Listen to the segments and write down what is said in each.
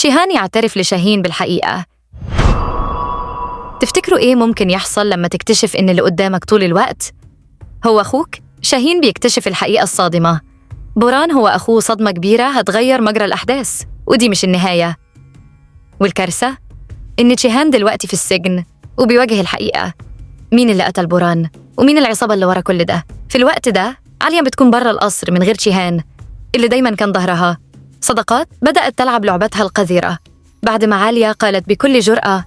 تشيهان يعترف لشاهين بالحقيقة. تفتكروا إيه ممكن يحصل لما تكتشف إن اللي قدامك طول الوقت هو أخوك؟ شاهين بيكتشف الحقيقة الصادمة. بوران هو أخوه، صدمة كبيرة هتغير مجرى الأحداث، ودي مش النهاية. والكارثة إن تشيهان دلوقتي في السجن وبيواجه الحقيقة. مين اللي قتل بوران؟ ومين العصابة اللي ورا كل ده؟ في الوقت ده عليا بتكون برا القصر من غير تشيهان اللي دايما كان ظهرها. صداقات بدأت تلعب لعبتها القذرة. بعد ما عليا قالت بكل جرأة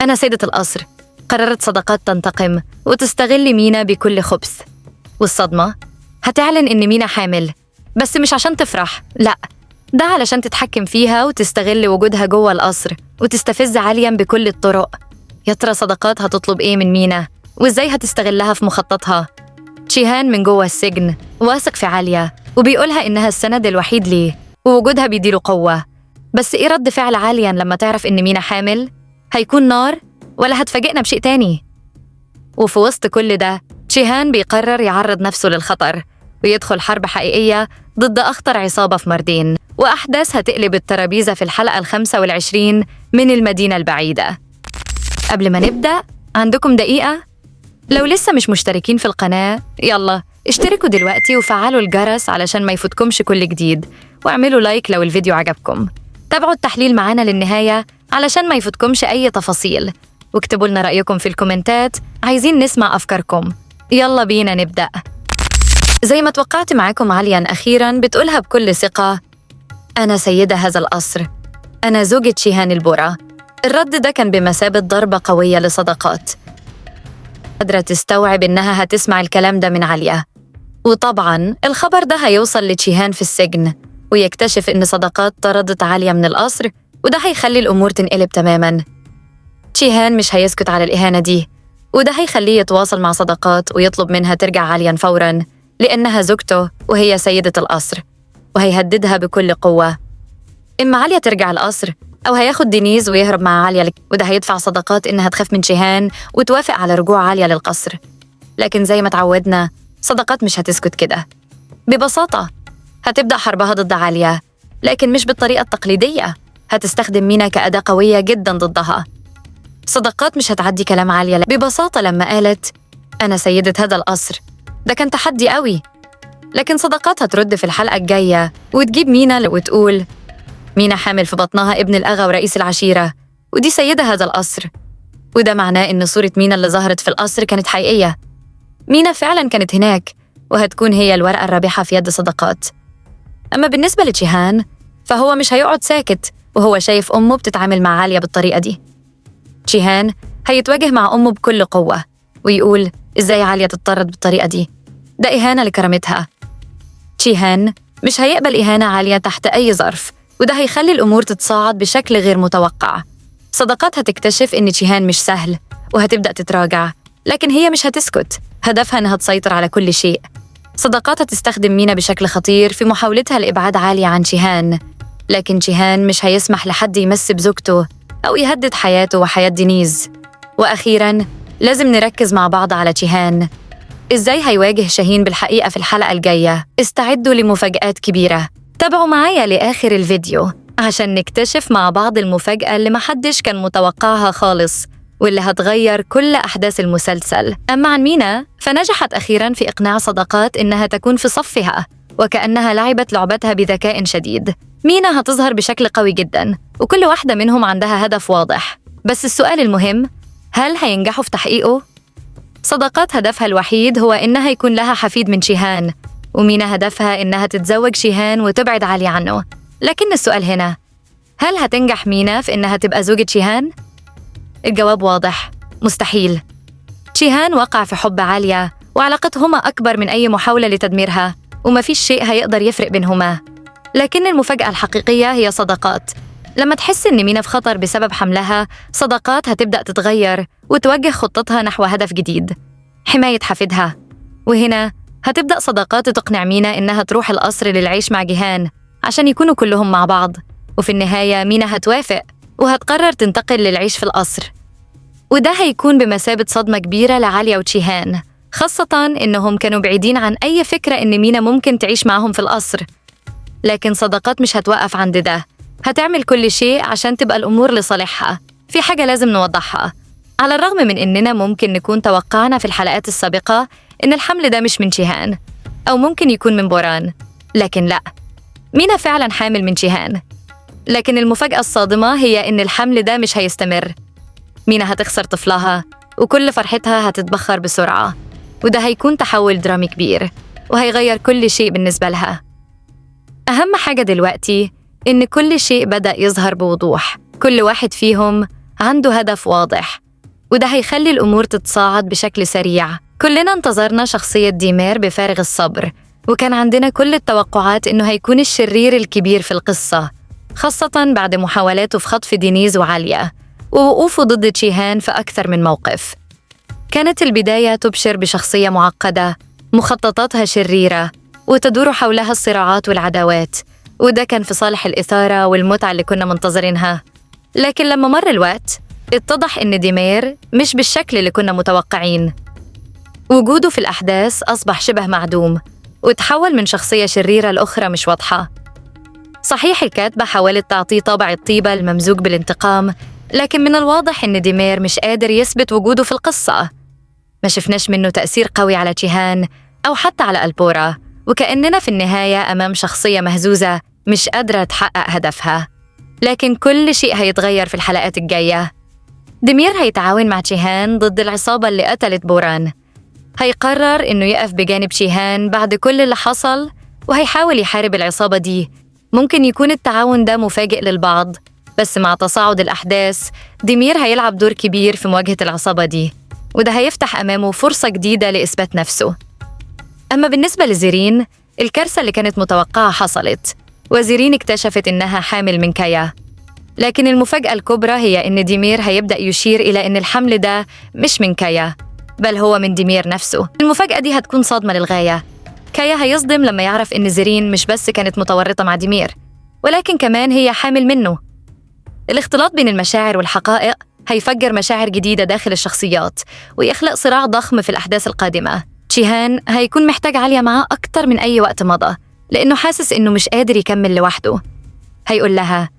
أنا سيدة القصر، قررت صداقات تنتقم وتستغل مينا بكل خبث. والصدمة هتعلن إن مينا حامل، بس مش عشان تفرح، لأ، ده علشان تتحكم فيها وتستغل وجودها جوه القصر وتستفز عليا بكل الطرق. يا ترى صداقات هتطلب إيه من مينا وإزاي هتستغلها في مخططها؟ تشيهان من جوه السجن واثق في عليا وبيقولها إنها السند الوحيد ليه ووجودها بيديله قوة. بس إيه رد فعل عليا لما تعرف إن مينا حامل؟ هيكون نار ولا هتفاجئنا بشيء تاني؟ وفي وسط كل ده تشيهان بيقرر يعرض نفسه للخطر ويدخل حرب حقيقية ضد أخطر عصابة في ماردين، وأحداث هتقلب الترابيزة في الحلقة 25 من المدينة البعيدة. قبل ما نبدأ عندكم دقيقة؟ لو لسه مش مشتركين في القناة يلا اشتركوا دلوقتي وفعلوا الجرس علشان ما يفوتكمش كل جديد، واعملوا لايك لو الفيديو عجبكم. تابعوا التحليل معانا للنهاية علشان ما يفوتكمش أي تفاصيل، واكتبوا لنا رأيكم في الكومنتات، عايزين نسمع أفكاركم. يلا بينا نبدأ. زي ما توقعت معاكم عليا أخيراً بتقولها بكل ثقة أنا سيدة هذا القصر، أنا زوجة تشيهان البورا. الرد ده كان بمثابة ضربة قوية لصداقات، قادرة تستوعب إنها هتسمع الكلام ده من عليا. وطبعاً الخبر ده هيوصل لتشيهان في السجن ويكتشف إن صداقات طردت عليا من القصر، وده هيخلي الأمور تنقلب تماماً. تشيهان مش هيسكت على الإهانة دي، وده هيخليه يتواصل مع صداقات ويطلب منها ترجع عليا فوراً لأنها زوجته وهي سيدة القصر، وهيهددها بكل قوة. إما عليا ترجع القصر أو هياخد دينيز ويهرب مع عليا، وده هيدفع صداقات إنها تخاف من تشيهان وتوافق على رجوع عليا للقصر. لكن زي ما تعودنا صداقات مش هتسكت كده. ببساطة هتبدأ حربها ضد عليا، لكن مش بالطريقة التقليدية، هتستخدم مينا كأداة قوية جداً ضدها. صداقات مش هتعدي كلام عليا ببساطة لما قالت أنا سيدة هذا القصر، ده كان تحدي قوي. لكن صداقات هترد في الحلقة الجاية وتجيب مينا وتقول مينا حامل في بطنها ابن الأغا ورئيس العشيرة، ودي سيدة هذا القصر. وده معناه إن صورة مينا اللي ظهرت في القصر كانت حقيقية. مينا فعلاً كانت هناك، وهتكون هي الورقة الرابحة في يد صداقات. أما بالنسبة لتشيهان فهو مش هيقعد ساكت وهو شايف أمه بتتعامل مع عليا بالطريقة دي. تشيهان هيتواجه مع أمه بكل قوة ويقول إزاي عليا تتطرد بالطريقة دي، ده إهانة لكرامتها. تشيهان مش هيقبل إهانة عليا تحت أي ظرف، وده هيخلي الأمور تتصاعد بشكل غير متوقع. صداقات هتكتشف إن تشيهان مش سهل وهتبدأ تتراجع، لكن هي مش هتسكت، هدفها إنها تسيطر على كل شيء. صداقات هتستخدم مينا بشكل خطير في محاولتها لإبعاد عليا عن تشيهان، لكن تشيهان مش هيسمح لحد يمس بزوجته أو يهدد حياته وحياة دينيز. وأخيراً لازم نركز مع بعض على تشيهان. إزاي هيواجه شاهين بالحقيقة في الحلقة الجاية؟ استعدوا لمفاجآت كبيرة. تابعوا معايا لآخر الفيديو عشان نكتشف مع بعض المفاجأة اللي محدش كان متوقعها خالص واللي هتغير كل أحداث المسلسل. أما عن مينا فنجحت أخيراً في إقناع صداقات إنها تكون في صفها، وكأنها لعبت لعبتها بذكاء شديد. مينا هتظهر بشكل قوي جداً، وكل واحدة منهم عندها هدف واضح، بس السؤال المهم هل هينجحوا في تحقيقه؟ صداقات هدفها الوحيد هو إنها يكون لها حفيد من تشيهان، ومينا هدفها إنها تتزوج تشيهان وتبعد علي عنه. لكن السؤال هنا هل هتنجح مينا في إنها تبقى زوجة تشيهان؟ الجواب واضح، مستحيل. تشيهان وقع في حب عليا وعلاقتهما أكبر من أي محاولة لتدميرها، ومفيش شيء هيقدر يفرق بينهما. لكن المفاجأة الحقيقية هي صداقات. لما تحس إن مينا في خطر بسبب حملها، صداقات هتبدأ تتغير وتوجه خطتها نحو هدف جديد، حماية حفيدها. وهنا هتبدأ صداقات تقنع مينا إنها تروح القصر للعيش مع جيهان عشان يكونوا كلهم مع بعض، وفي النهاية مينا هتوافق وهتقرر تنتقل للعيش في القصر. وده هيكون بمثابة صدمة كبيرة لعليا وتشيهان، خاصة إنهم كانوا بعيدين عن أي فكرة إن مينا ممكن تعيش معهم في القصر. لكن صداقات مش هتوقف عند ده، هتعمل كل شيء عشان تبقى الأمور لصالحها. في حاجة لازم نوضحها، على الرغم من إننا ممكن نكون توقعنا في الحلقات السابقة إن الحمل ده مش من جيهان أو ممكن يكون من بوران، لكن لأ، مينا فعلاً حامل من جيهان. لكن المفاجأة الصادمة هي إن الحمل ده مش هيستمر. مينا هتخسر طفلها وكل فرحتها هتتبخر بسرعة، وده هيكون تحول درامي كبير وهيغير كل شيء بالنسبة لها. أهم حاجة دلوقتي إن كل شيء بدأ يظهر بوضوح، كل واحد فيهم عنده هدف واضح، وده هيخلي الأمور تتصاعد بشكل سريع. كلنا انتظرنا شخصية ديمير بفارغ الصبر، وكان عندنا كل التوقعات إنه هيكون الشرير الكبير في القصة، خاصة بعد محاولاته في خطف دينيز وعالية ووقوفه ضد جيهان في أكثر من موقف. كانت البداية تبشر بشخصية معقدة، مخططاتها شريرة وتدور حولها الصراعات والعداوات، وده كان في صالح الإثارة والمتعة اللي كنا منتظرينها. لكن لما مر الوقت اتضح إن ديمير مش بالشكل اللي كنا متوقعين. وجوده في الأحداث أصبح شبه معدوم، وتحول من شخصية شريرة لأخرى مش واضحة. صحيح الكاتبة حاولت تعطيه طابع الطيبة الممزوج بالانتقام، لكن من الواضح إن ديمير مش قادر يثبت وجوده في القصة. ما شفناش منه تأثير قوي على جيهان أو حتى على ألبورا، وكأننا في النهاية أمام شخصية مهزوزة مش قادرة تحقق هدفها. لكن كل شيء هيتغير في الحلقات الجاية. ديمير هيتعاون مع جيهان ضد العصابة اللي قتلت بوران. هيقرر إنه يقف بجانب جيهان بعد كل اللي حصل، وهيحاول يحارب العصابة دي. ممكن يكون التعاون ده مفاجئ للبعض، بس مع تصاعد الأحداث ديمير هيلعب دور كبير في مواجهة العصابة دي، وده هيفتح أمامه فرصة جديدة لإثبات نفسه. أما بالنسبة لزيرين، الكارثة اللي كانت متوقعة حصلت، وزيرين اكتشفت إنها حامل من كايا. لكن المفاجأة الكبرى هي إن ديمير هيبدأ يشير إلى إن الحمل ده مش من كايا، بل هو من ديمير نفسه. المفاجأة دي هتكون صادمة للغاية. كايا هيصدم لما يعرف إن زيرين مش بس كانت متورطة مع ديمير، ولكن كمان هي حامل منه. الاختلاط بين المشاعر والحقائق هيفجر مشاعر جديدة داخل الشخصيات، ويخلق صراع ضخم في الأحداث القادمة. جيهان هيكون محتاج عالية معاه أكتر من أي وقت مضى، لأنه حاسس إنه مش قادر يكمل لوحده. هيقول لها: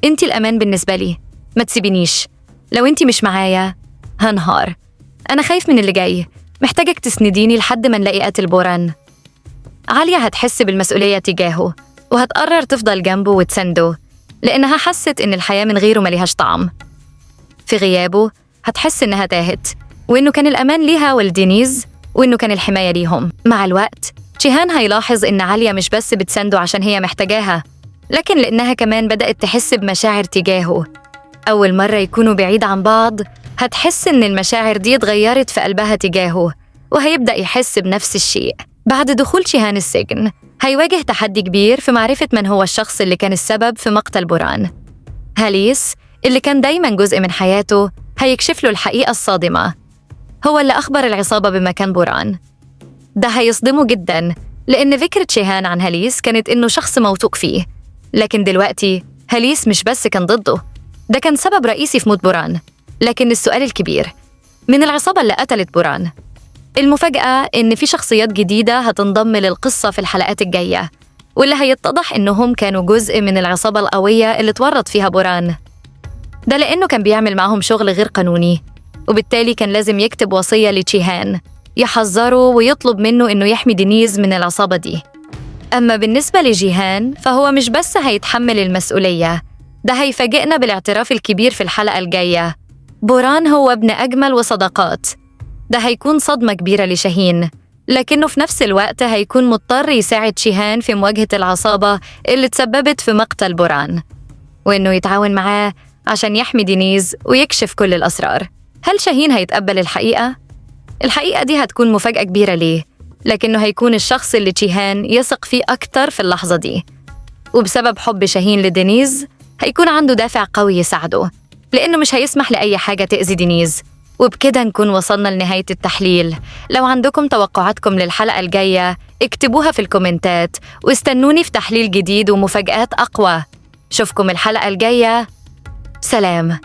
أنتِ الأمان بالنسبة لي، ما تسيبينيش. لو أنتِ مش معايا هنهار. أنا خايف من اللي جاي، محتاجك تسنديني لحد ما نلاقي قاتل بوران. عالية هتحس بالمسؤولية تجاهه، وهتقرر تفضل جنبه وتسنده، لأنها حست إن الحياة من غيره مليهاش طعم. في غيابه هتحس إنها تاهت، وإنه كان الأمان ليها والدينيز، وإنه كان الحماية ليهم. مع الوقت جيهان هيلاحظ إن عالية مش بس بتسنده عشان هي محتاجاها، لكن لأنها كمان بدأت تحس بمشاعر تجاهه. أول مرة يكونوا بعيد عن بعض هتحس إن المشاعر دي اتغيرت في قلبها تجاهه، وهيبدأ يحس بنفس الشيء. بعد دخول جيهان السجن هيواجه تحدي كبير في معرفة من هو الشخص اللي كان السبب في مقتل بوران. هاليس اللي كان دايماً جزء من حياته هيكشف له الحقيقة الصادمة، هو اللي أخبر العصابة بمكان بوران. ده هيصدمه جداً، لأن فكرة جيهان عن هاليس كانت إنه شخص موثوق فيه، لكن دلوقتي هاليس مش بس كان ضده، ده كان سبب رئيسي في موت بوران. لكن السؤال الكبير، من العصابة اللي قتلت بوران؟ المفاجأة إن في شخصيات جديدة هتنضم للقصة في الحلقات الجاية، واللي هيتضح إنهم كانوا جزء من العصابة القوية اللي تورط فيها بوران. ده لأنه كان بيعمل معهم شغل غير قانوني، وبالتالي كان لازم يكتب وصية لجيهان يحذره ويطلب منه إنه يحمي دينيز من العصابة دي. أما بالنسبة لجيهان فهو مش بس هيتحمل المسؤولية، ده هيفاجئنا بالاعتراف الكبير في الحلقة الجاية. بوران هو ابن أجمل وصداقات. ده هيكون صدمة كبيرة لشاهين، لكنه في نفس الوقت هيكون مضطر يساعد جيهان في مواجهة العصابة اللي تسببت في مقتل بوران، وإنه يتعاون معاه عشان يحمي دينيز ويكشف كل الأسرار. هل شاهين هيتقبل الحقيقة؟ الحقيقة دي هتكون مفاجأة كبيرة ليه، لكنه هيكون الشخص اللي جيهان يثق فيه أكتر في اللحظة دي. وبسبب حب شاهين لدينيز هيكون عنده دافع قوي يساعده، لأنه مش هيسمح لأي حاجة تأذي دينيز. وبكده نكون وصلنا لنهاية التحليل. لو عندكم توقعاتكم للحلقة الجاية اكتبوها في الكومنتات، واستنوني في تحليل جديد ومفاجآت أقوى. شوفكم الحلقة الجاية. سلام.